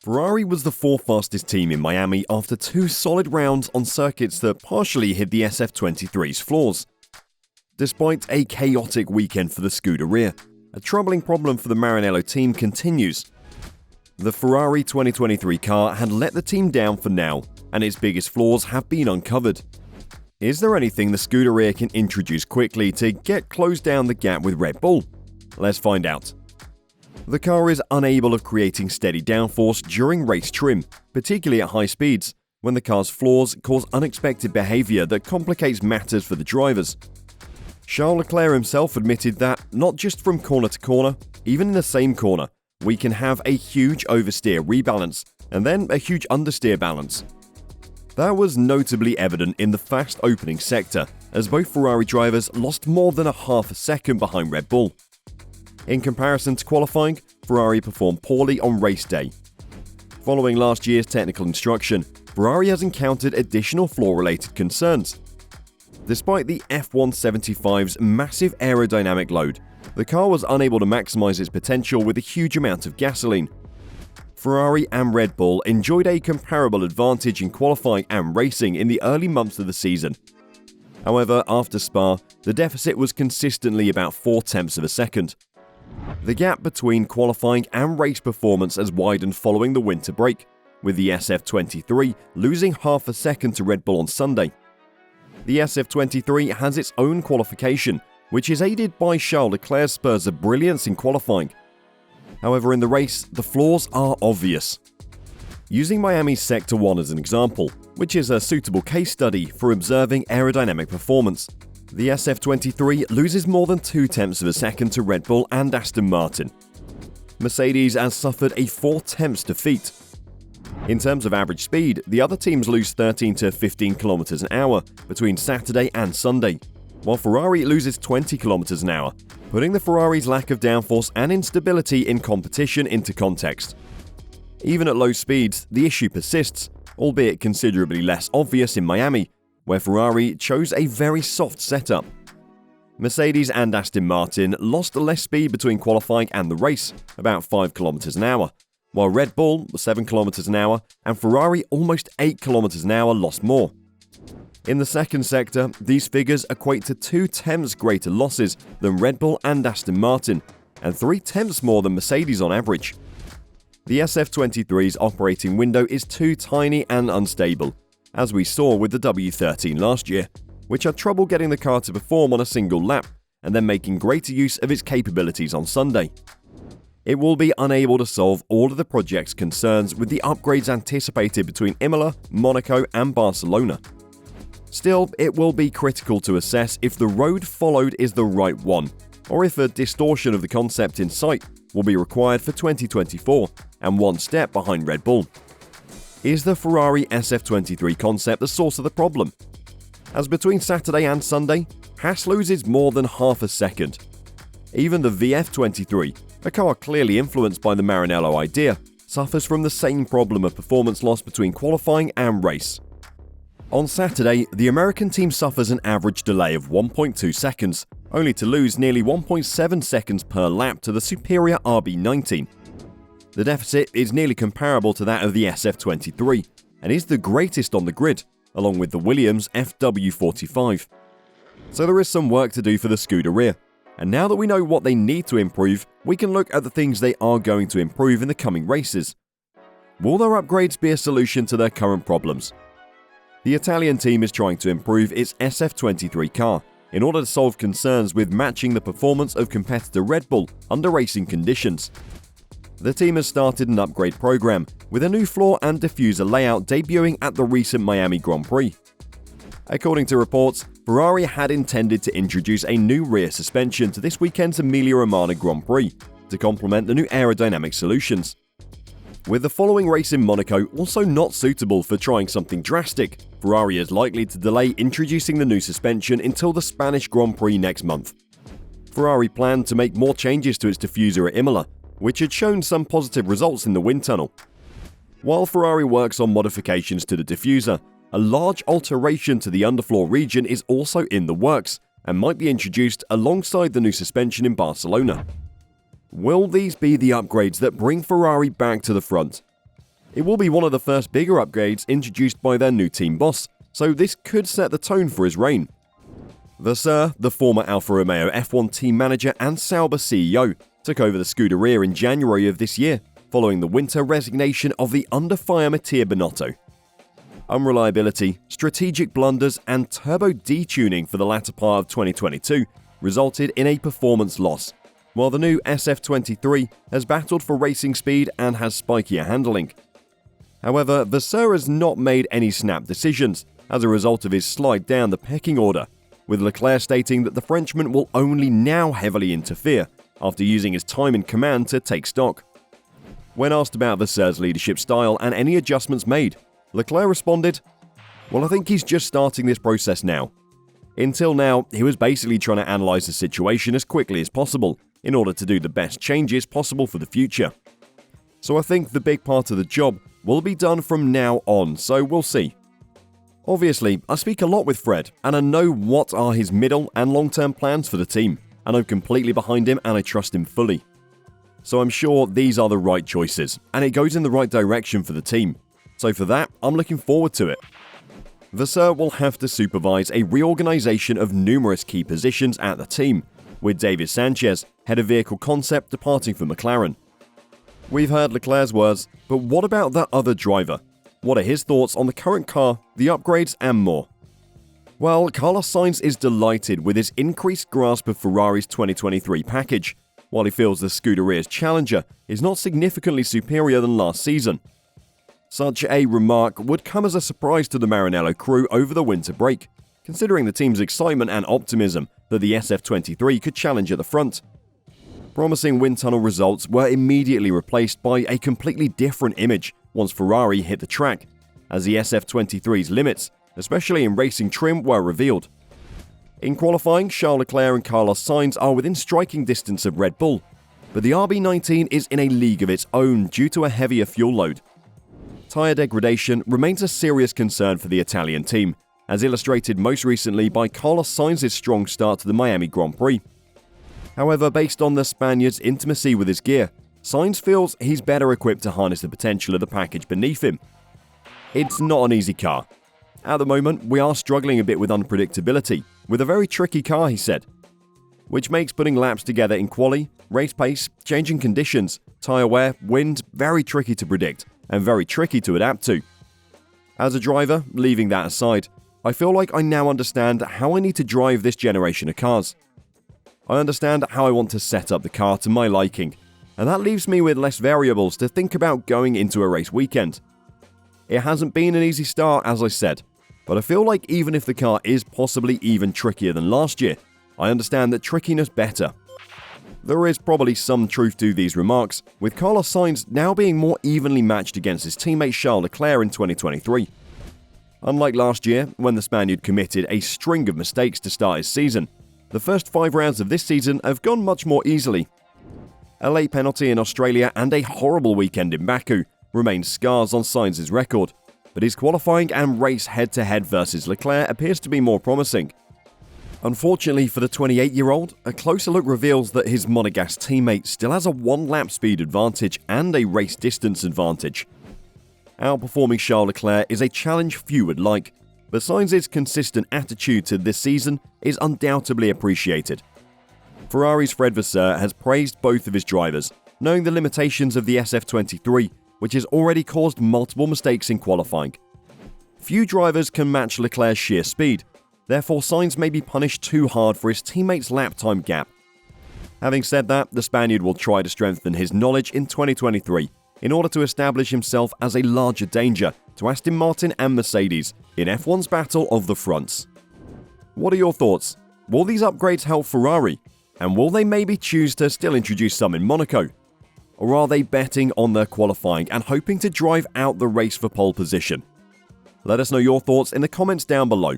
Ferrari was the fourth fastest team in Miami after two solid rounds on circuits that partially hid the SF23's flaws. Despite a chaotic weekend for the Scuderia, a troubling problem for the Maranello team continues. The Ferrari 2023 car had let the team down for now, and its biggest flaws have been uncovered. Is there anything the Scuderia can introduce quickly to close down the gap with Red Bull? Let's find out. The car is unable of creating steady downforce during race trim, particularly at high speeds, when the car's flaws cause unexpected behavior that complicates matters for the drivers. Charles Leclerc himself admitted that, not just from corner to corner, even in the same corner, we can have a huge oversteer rebalance, and then a huge understeer balance. That was notably evident in the fast opening sector, as both Ferrari drivers lost more than a half a second behind Red Bull. In comparison to qualifying, Ferrari performed poorly on race day. Following last year's technical instruction, Ferrari has encountered additional flaw-related concerns. Despite the F175's massive aerodynamic load, the car was unable to maximize its potential with a huge amount of gasoline. Ferrari and Red Bull enjoyed a comparable advantage in qualifying and racing in the early months of the season. However, after Spa, the deficit was consistently about 0.4 of a second. The gap between qualifying and race performance has widened following the winter break, with the SF23 losing half a second to Red Bull on Sunday. The SF23 has its own qualification, which is aided by Charles Leclerc's spurs of brilliance in qualifying. However, in the race, the flaws are obvious. Using Miami's Sector 1 as an example, which is a suitable case study for observing aerodynamic performance, the SF23 loses more than 0.2 of a second to Red Bull and Aston Martin. Mercedes has suffered a 0.4 defeat. In terms of average speed, the other teams lose 13 to 15 km an hour between Saturday and Sunday, while Ferrari loses 20 km an hour, putting the Ferrari's lack of downforce and instability in competition into context. Even at low speeds, the issue persists, albeit considerably less obvious in Miami, where Ferrari chose a very soft setup. Mercedes and Aston Martin lost less speed between qualifying and the race, about 5 km an hour, while Red Bull, 7 km an hour, and Ferrari, almost 8 km an hour, lost more. In the second sector, these figures equate to 0.2 greater losses than Red Bull and Aston Martin, and 0.3 more than Mercedes on average. The SF23's operating window is too tiny and unstable, as we saw with the W13 last year, which had trouble getting the car to perform on a single lap, and then making greater use of its capabilities on Sunday. It will be unable to solve all of the project's concerns with the upgrades anticipated between Imola, Monaco, and Barcelona. Still, it will be critical to assess if the road followed is the right one, or if a distortion of the concept in sight will be required for 2024, and one step behind Red Bull. Is the Ferrari SF23 concept the source of the problem? As between Saturday and Sunday, Haas loses more than half a second. Even the VF23, a car clearly influenced by the Maranello idea, suffers from the same problem of performance loss between qualifying and race. On Saturday, the American team suffers an average delay of 1.2 seconds, only to lose nearly 1.7 seconds per lap to the superior RB19. The deficit is nearly comparable to that of the SF23, and is the greatest on the grid, along with the Williams FW45. So there is some work to do for the Scuderia, and now that we know what they need to improve, we can look at the things they are going to improve in the coming races. Will their upgrades be a solution to their current problems? The Italian team is trying to improve its SF23 car in order to solve concerns with matching the performance of competitor Red Bull under racing conditions. The team has started an upgrade program, with a new floor and diffuser layout debuting at the recent Miami Grand Prix. According to reports, Ferrari had intended to introduce a new rear suspension to this weekend's Emilia-Romagna Grand Prix to complement the new aerodynamic solutions. With the following race in Monaco also not suitable for trying something drastic, Ferrari is likely to delay introducing the new suspension until the Spanish Grand Prix next month. Ferrari planned to make more changes to its diffuser at Imola, which had shown some positive results in the wind tunnel. While Ferrari works on modifications to the diffuser, a large alteration to the underfloor region is also in the works and might be introduced alongside the new suspension in Barcelona. Will these be the upgrades that bring Ferrari back to the front? It will be one of the first bigger upgrades introduced by their new team boss, so this could set the tone for his reign. Vasseur, the former Alfa Romeo F1 team manager and Sauber CEO, took over the Scuderia in January of this year, following the winter resignation of the under-fire Mattia Binotto. Unreliability, strategic blunders, and turbo detuning for the latter part of 2022 resulted in a performance loss, while the new SF23 has battled for racing speed and has spikier handling. However, Vasseur has not made any snap decisions as a result of his slide down the pecking order, with Leclerc stating that the Frenchman will only now heavily interfere after using his time in command to take stock. When asked about Vasseur's leadership style and any adjustments made, Leclerc responded, "Well, I think he's just starting this process now. Until now, he was basically trying to analyze the situation as quickly as possible in order to do the best changes possible for the future. So I think the big part of the job will be done from now on, so we'll see." Obviously, I speak a lot with Fred, and I know what are his middle and long-term plans for the team, and I'm completely behind him and I trust him fully. So I'm sure these are the right choices, and it goes in the right direction for the team. So for that, I'm looking forward to it. Vasseur will have to supervise a reorganization of numerous key positions at the team, with David Sanchez, head of vehicle concept, departing for McLaren. We've heard Leclerc's words, but what about that other driver? What are his thoughts on the current car, the upgrades, and more? Well, Carlos Sainz is delighted with his increased grasp of Ferrari's 2023 package, while he feels the Scuderia's Challenger is not significantly superior than last season. Such a remark would come as a surprise to the Maranello crew over the winter break, considering the team's excitement and optimism that the SF23 could challenge at the front. Promising wind tunnel results were immediately replaced by a completely different image once Ferrari hit the track, as the SF23's limits, especially in racing trim, were revealed. In qualifying, Charles Leclerc and Carlos Sainz are within striking distance of Red Bull, but the RB19 is in a league of its own due to a heavier fuel load. Tyre degradation remains a serious concern for the Italian team, as illustrated most recently by Carlos Sainz's strong start to the Miami Grand Prix. However, based on the Spaniard's intimacy with his gear, Sainz feels he's better equipped to harness the potential of the package beneath him. It's not an easy car. At the moment, we are struggling a bit with unpredictability, with a very tricky car, he said, which makes putting laps together in quali, race pace, changing conditions, tyre wear, wind very tricky to predict and very tricky to adapt to. As a driver, leaving that aside, I feel like I now understand how I need to drive this generation of cars. I understand how I want to set up the car to my liking, and that leaves me with less variables to think about going into a race weekend. It hasn't been an easy start, as I said, but I feel like even if the car is possibly even trickier than last year, I understand that trickiness better. There is probably some truth to these remarks, with Carlos Sainz now being more evenly matched against his teammate Charles Leclerc in 2023. Unlike last year, when the Spaniard committed a string of mistakes to start his season, the first 5 rounds of this season have gone much more easily. A late penalty in Australia and a horrible weekend in Baku remain scars on Sainz's record, but his qualifying and race head-to-head versus Leclerc appears to be more promising. Unfortunately for the 28-year-old, a closer look reveals that his Monegasque teammate still has a 1-lap speed advantage and a race distance advantage. Outperforming Charles Leclerc is a challenge few would like, but Sainz's consistent attitude to this season is undoubtedly appreciated. Ferrari's Fred Vasseur has praised both of his drivers, knowing the limitations of the SF23, which has already caused multiple mistakes in qualifying. Few drivers can match Leclerc's sheer speed, therefore Sainz may be punished too hard for his teammates' lap time gap. Having said that, the Spaniard will try to strengthen his knowledge in 2023 in order to establish himself as a larger danger to Aston Martin and Mercedes in F1's battle of the fronts. What are your thoughts? Will these upgrades help Ferrari? And will they maybe choose to still introduce some in Monaco? Or are they betting on their qualifying and hoping to drive out the race for pole position? Let us know your thoughts in the comments down below.